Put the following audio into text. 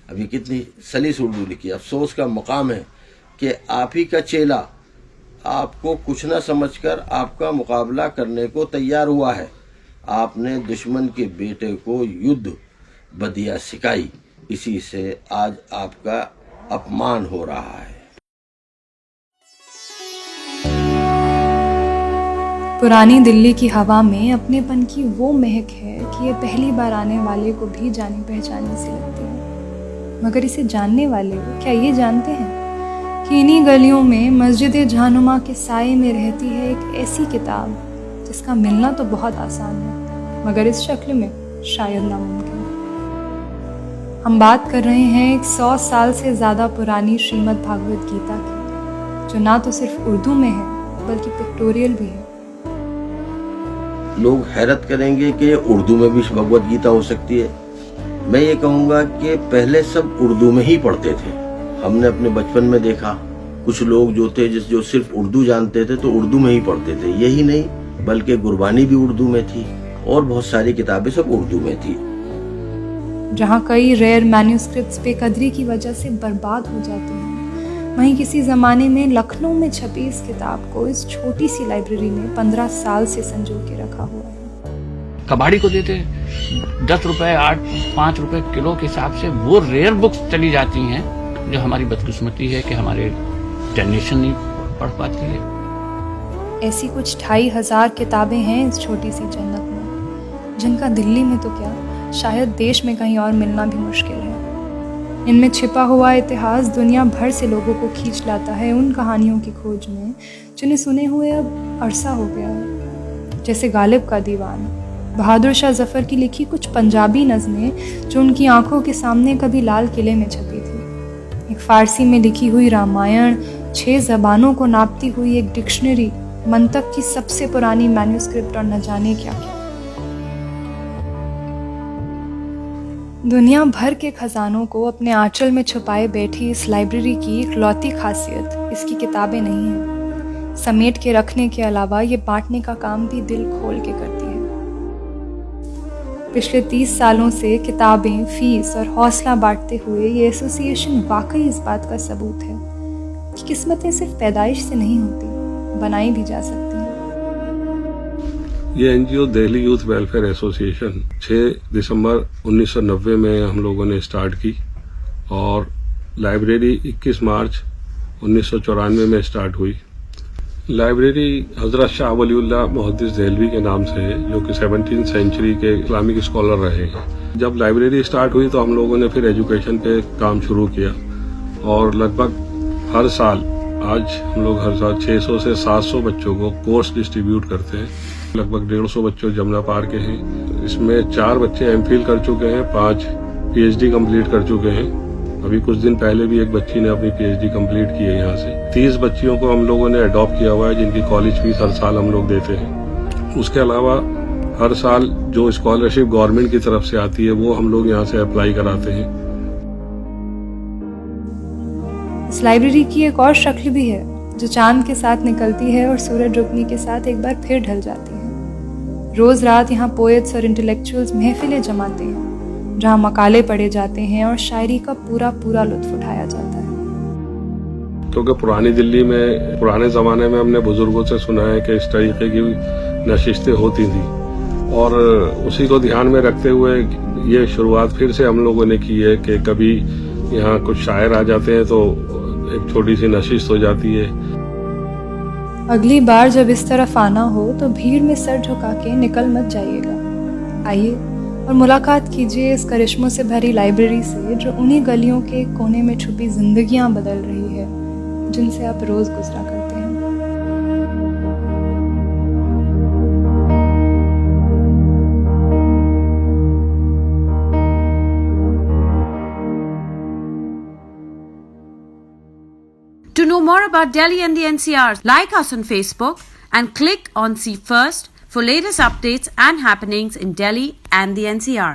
अभी कितनी सलीस उर्दू लिखी। अफसोस का मुकाम है कि आप ही का चेला आपको कुछ न समझकर आपका मुकाबला करने को तैयार हुआ है। आपने दुश्मन के बेटे को युद्ध बदिया सिखाई, इसी से आज आपका अपमान हो रहा है। पुरानी दिल्ली की हवा में अपनेपन की वो महक है कि ये पहली बार आने वाले को भी जानी पहचानी सी लगती है। मगर इसे जानने वाले क्या ये जानते हैं कि इन्हीं गलियों में मस्जिद जहानुमा के साए में रहती है एक ऐसी किताब जिसका मिलना तो बहुत आसान है, मगर इस शक्ल में शायद नामुमकिन। हम बात कर रहे हैं एक 100 साल से ज़्यादा पुरानी श्रीमद् भागवत गीता की, जो ना तो सिर्फ उर्दू में है बल्कि पिक्टोरियल भी है। लोग हैरत करेंगे कि उर्दू में भी भगवत गीता हो सकती है। मैं ये कहूँगा कि पहले सब उर्दू में ही पढ़ते थे। हमने अपने बचपन में देखा कुछ लोग जो थे जो सिर्फ उर्दू जानते थे तो उर्दू में ही पढ़ते थे। यही नहीं बल्कि गुरबानी भी उर्दू में थी और बहुत सारी किताबें सब उर्दू में थी। जहाँ कई रेयर मैन्यूस्क्रिप्ट्स बेकदरी की वजह से बर्बाद हो जाती हैं, वहीं किसी ज़माने में लखनऊ में छपी इस किताब को इस छोटी सी लाइब्रेरी में 15 साल से संजो के रखा हुआ है। कबाड़ी को देते 10 रुपए 5 रुपए किलो के हिसाब से वो रेयर बुक्स चली जाती हैं, जो हमारी बदकिस्मती है कि हमारे जनरेशन नहीं पढ़ पाती है। ऐसी कुछ 2500 किताबें हैं इस छोटी सी जन्नत में, जिनका दिल्ली में तो क्या शायद देश में कहीं और मिलना भी मुश्किल है। इनमें छिपा हुआ इतिहास दुनिया भर से लोगों को खींच लाता है उन कहानियों की खोज में जिन्हें सुने हुए अब अरसा हो गया है। जैसे गालिब का दीवान, बहादुर शाह जफर की लिखी कुछ पंजाबी नज़में जो उनकी आंखों के सामने कभी लाल किले में छपी थी, एक फारसी में लिखी हुई रामायण, 6 ज़बानों को नापती हुई एक डिक्शनरी, मंतक की सबसे पुरानी मैन्यूस्क्रिप्ट और न जाने क्या क्या। दुनिया भर के खजानों को अपने आंचल में छुपाए बैठी इस लाइब्रेरी की इकलौती खासियत इसकी किताबें नहीं है। समेट के रखने के अलावा ये बांटने का काम भी दिल खोल के करती है। पिछले 30 सालों से किताबें, फीस और हौसला बांटते हुए ये एसोसिएशन वाकई इस बात का सबूत है कि किस्मतें सिर्फ पैदाइश से नहीं होती, बनाई भी जा सकती हैं। ये NGO Delhi youth welfare association 6 दिसंबर 1990 में हम लोगों ने स्टार्ट की और लाइब्रेरी 21 मार्च 1994 में स्टार्ट हुई। लाइब्रेरी हजरत शाह वलीउल्लाह मुहद्दिस देहलवी के नाम से है, जो कि 17वीं सेंचुरी के इस्लामिक स्कॉलर रहे हैं। जब लाइब्रेरी स्टार्ट हुई तो हम लोगों ने फिर एजुकेशन पे काम शुरू किया और लगभग हर साल आज हम लोग हर साल 600 से 700 बच्चों को कोर्स डिस्ट्रीब्यूट करते हैं। लगभग 150 बच्चे जमुना पार के हैं। इसमें 4 बच्चे एमफिल कर चुके हैं, 5 पीएचडी कंप्लीट कर चुके हैं। अभी कुछ दिन पहले भी एक बच्ची ने अपनी पीएचडी कंप्लीट की है यहाँ से। 30 बच्चियों को हम लोगों ने अडॉप्ट किया हुआ है, जिनकी कॉलेज फीस हर साल हम लोग देते हैं। उसके अलावा हर साल जो स्कॉलरशिप गवर्नमेंट की तरफ से आती है वो हम लोग यहाँ से अप्लाई कराते हैं। इस लाइब्रेरी की एक और शक्ल भी है जो चांद के साथ निकलती है और सूरज डूबने के साथ एक बार फिर ढल जाती है। रोज रात यहाँ पोएट्स और इंटेलेक्चुअल्स महफिलें जमाते हैं, जहाँ मकाले पढ़े जाते हैं और शायरी का पूरा लुत्फ उठाया जाता है। क्योंकि पुरानी दिल्ली में पुराने जमाने में हमने बुजुर्गों से सुना है कि इस तरीके की नशिस्तें होती थी और उसी को ध्यान में रखते हुए ये शुरुआत फिर से हम लोगों ने की है कि कभी यहाँ कुछ शायर आ जाते हैं तो एक छोटी सी नशिस्त हो जाती है। अगली बार जब इस तरफ आना हो तो भीड़ में सर झुका के निकल मत जाइएगा। आइए और मुलाकात कीजिए इस करिश्मों से भरी लाइब्रेरी से, जो उन्हीं गलियों के कोने में छुपी जिंदगियां बदल रही है जिनसे आप रोज गुजरा करते हैं। To know more about Delhi and the NCR, like us on Facebook and click on See First for latest updates and happenings in Delhi and the NCR.